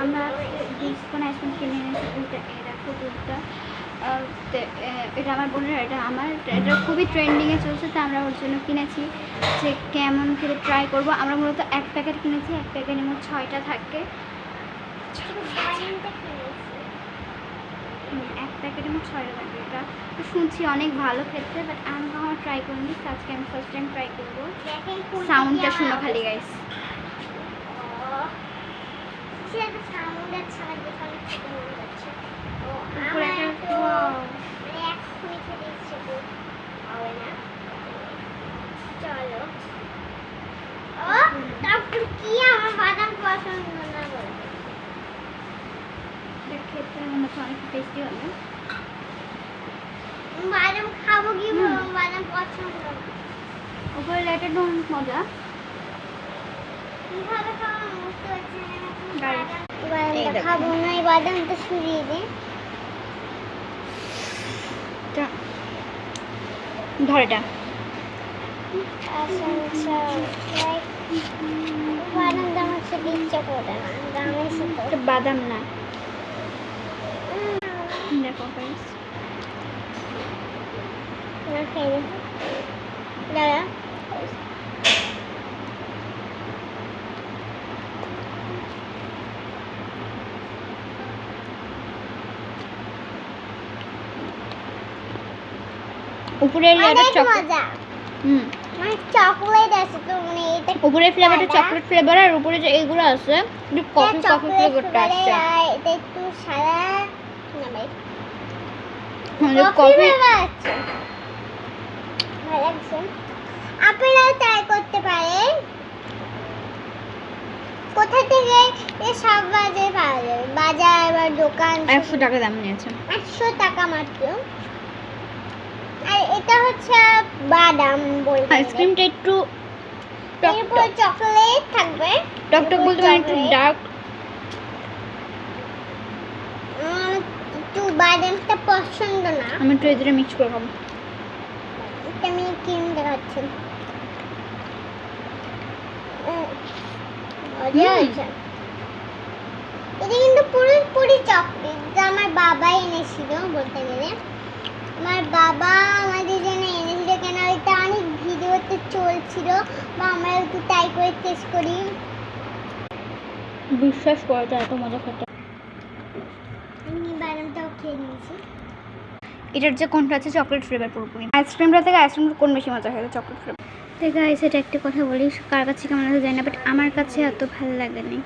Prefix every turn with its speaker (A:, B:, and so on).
A: আমরা ডিসকন আইসক্রিম কিনে এনেছি দুধটা, এই দেখো দুধটা। এটা আমার বোনের, এটা আমার, এটা খুবই ট্রেন্ডিংয়ে চলছে, তো আমরা ওর জন্য কিনেছি যে কেমন করে ট্রাই করব। আমরা মূলত এক প্যাকেট কিনেছি, এক প্যাকেটে মোট 6টা থাকে। এক প্যাকেটে মোট 6টা থাকে। এটা তো শুনছি অনেক ভালো খেতে, বাট আমি কখনো ট্রাই করিনি, আজকে আমি ফার্স্ট টাইম ট্রাই করবো। সাউন্ডটা শুনো খালি গাইস। খেতে মনে হচ্ছে অনেক টেস্টি হবে।
B: বাদাম খাবো কি, বাদাম পছন্দ না।
A: উপরে লেটার ডোন মজা।
B: কিভাবে খাবো বুঝতে পারছি না। বাদামটা খাবো না, এই বাদামটা সরিয়ে দে।
A: ধর এটা।
B: আচ্ছা বাদাম দাম হচ্ছে ইচ্ছা করে না, দাম এসে তো
A: বাদাম না, দেখো গাইস
B: না খেয়ে দাঁড়া।
A: উপরের লেয়ারটা চকলেট।
B: মানে চকলেট আছে তো, মানে এটা
A: উপরের ফ্লেভারটা চকলেট ফ্লেভার, আর উপরে যে এইগুলো আছে একটু কফি ফ্লেভারটা আছে।
B: এটা একটু সাদা না ভাই,
A: কফি
B: আছে, ভালো লাগছে। আপনারা ট্রাই করতে পারেন। কোথা থেকে সব বাজারে পাওয়া যাবে, বাজার বা দোকান?
A: 100 টাকা দাম নিয়েছে।
B: 100 টাকা মাত্র। আর এটা হচ্ছে বাদাম বলতে,
A: আইসক্রিমটা একটু
B: এরপর চকলেট থাকবে,
A: টকটক বলতে পারেন, একটু ডার্ক।
B: একটু বাদামটা পছন্দ না,
A: আমি একটু এদের মিক্স করে খাবো।
B: এটা আমি ক্রিম দেখাচ্ছি, মজা হয়েছে। এটা কিন্তু পুরোপুরি চকলেট, যা আমার বাবা এনেছিল বলতে গেলে। আমার বাবা আমাদের জন্য এনেছিল, কেন এটা অনেক ভিডিওতে চলছিল, বা আমরা একটু ট্রাই করে টেস্ট করি।
A: বিশ্বাস করে তো এত মজা খেতে।
B: আমি বাদামটাও খেয়ে নিয়েছি।
A: এটার যে কোনটা আছে চকলেট ফ্লেভার পুরোপুরি। আইসক্রিমটা থেকে আইসক্রিমটা কোন বেশি মজা খেতে? Chocolate flavour. তো গাইস, এটা একটা কথা বলি, কার কাছে কেমন লাগে জানি না, বাট আমার কাছে এত ভালো লাগেনি।